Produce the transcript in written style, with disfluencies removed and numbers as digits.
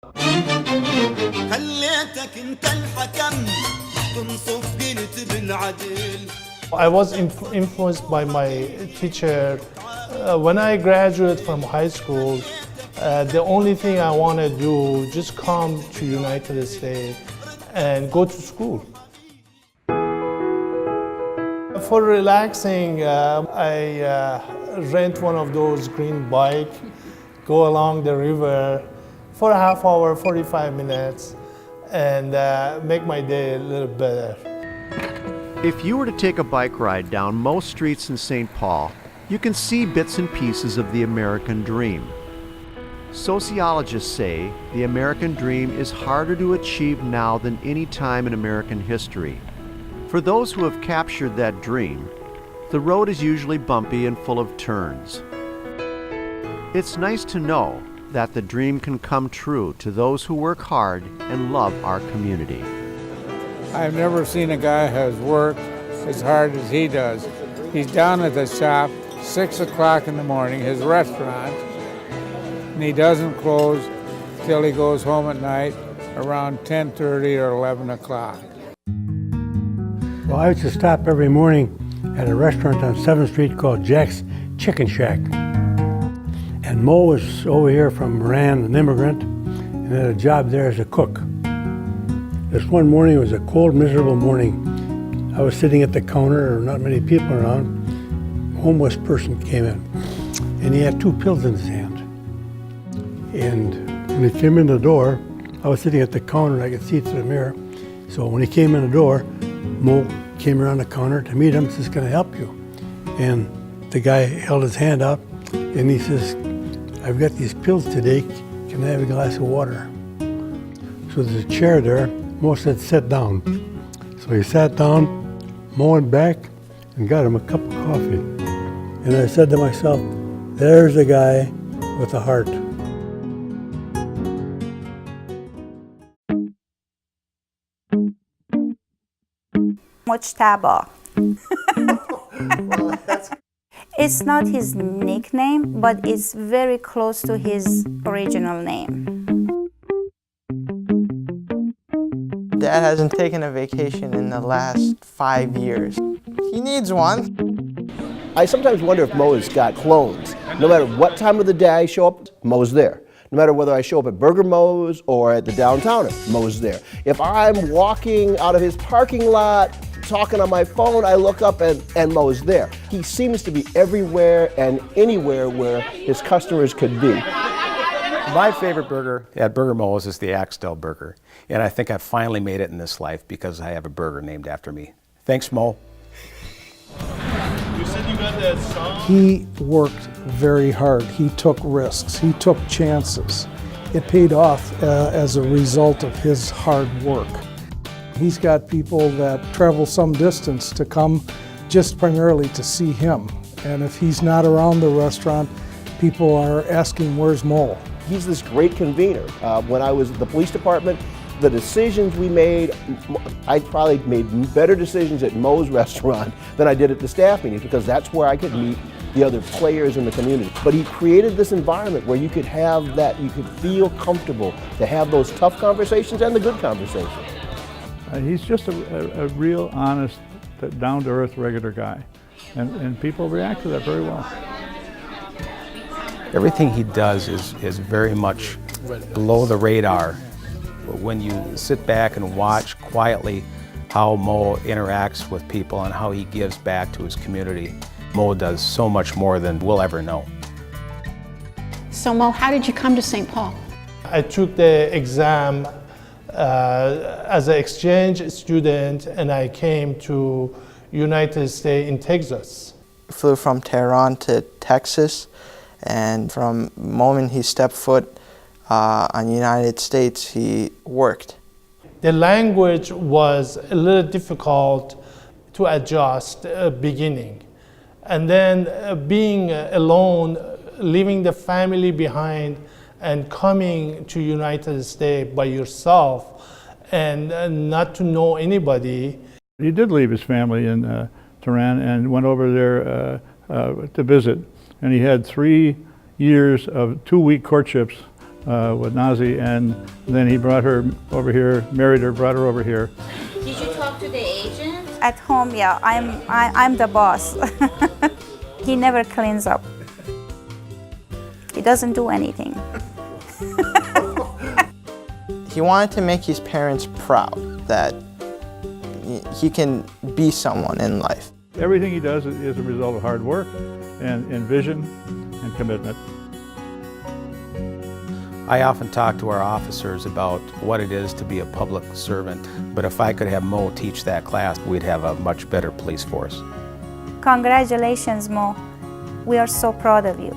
I was influenced by my teacher. When I graduated from high school, the only thing I want to do just come to United States and go to school. For relaxing, I rent one of those green bikes, go along the river for a half hour, 45 minutes, and make my day a little better. If you were to take a bike ride down most streets in St. Paul, you can see bits and pieces of the American dream. Sociologists say the American dream is harder to achieve now than any time in American history. For those who have captured that dream, the road is usually bumpy and full of turns. It's nice to know that the dream can come true to those who work hard and love our community. I've never seen a guy who's worked as hard as he does. He's down at the shop 6 o'clock in the morning, his restaurant, and he doesn't close till he goes home at night around 10:30 or 11 o'clock. Well, I used to stop every morning at a restaurant on 7th Street called Jack's Chicken Shack. And Moe was over here from Iran, an immigrant, and had a job there as a cook. This one morning, it was a cold, miserable morning. I was sitting at the counter, there were not many people around. A homeless person came in, and he had 2 pills in his hand. And when he came in the door, I was sitting at the counter and I could see through the mirror. So when he came in the door, Moe came around the counter to meet him and says, "Can I help you?" And the guy held his hand up and he says, "I've got these pills today, can I have a glass of water?" So there's a chair there. Moe said, "Sit down." So he sat down, Moe went back and got him a cup of coffee. And I said to myself, there's a guy with a heart. Mojtaba. It's not his nickname, but it's very close to his original name. Dad hasn't taken a vacation in the last 5 years. He needs one. I sometimes wonder if Moe has got clones. No matter what time of the day I show up, Moe's there. No matter whether I show up at Burger Moe's or at the Downtowner, Moe's there. If I'm walking out of his parking lot, talking on my phone, I look up and Moe's there. He seems to be everywhere and anywhere where his customers could be. My favorite burger at Burger Moe's is the Axtell burger. And I think I've finally made it in this life because I have a burger named after me. Thanks, Moe. You said you got that song? He worked very hard. He took risks. He took chances. It paid off as a result of his hard work. He's got people that travel some distance to come just primarily to see him. And if he's not around the restaurant, people are asking, where's Moe? He's this great convener. When I was at the police department, the decisions we made, I probably made better decisions at Moe's restaurant than I did at the staff meetings because that's where I could meet the other players in the community. But he created this environment where you could have that, you could feel comfortable to have those tough conversations and the good conversations. He's just a real honest, down-to-earth, regular guy. And people react to that very well. Everything he does is very much below the radar. When you sit back and watch quietly how Moe interacts with people and how he gives back to his community, Moe does so much more than we'll ever know. So Moe, how did you come to St. Paul? I took the exam as an exchange student and I came to United States in Texas. Flew from Tehran to Texas, and from the moment he stepped foot on the United States, he worked. The language was a little difficult to adjust beginning. And then being alone, leaving the family behind and coming to United States by yourself and not to know anybody. He did leave his family in Tehran and went over there to visit. And he had 3 years of 2-week courtships with Nazi, and then he brought her over here, married her, brought her over here. Did you talk to the agent? At home, yeah, I'm the boss. He never cleans up. He doesn't do anything. He wanted to make his parents proud that he can be someone in life. Everything he does is a result of hard work and vision and commitment. I often talk to our officers about what it is to be a public servant, but if I could have Moe teach that class, we'd have a much better police force. Congratulations, Mo. We are so proud of you.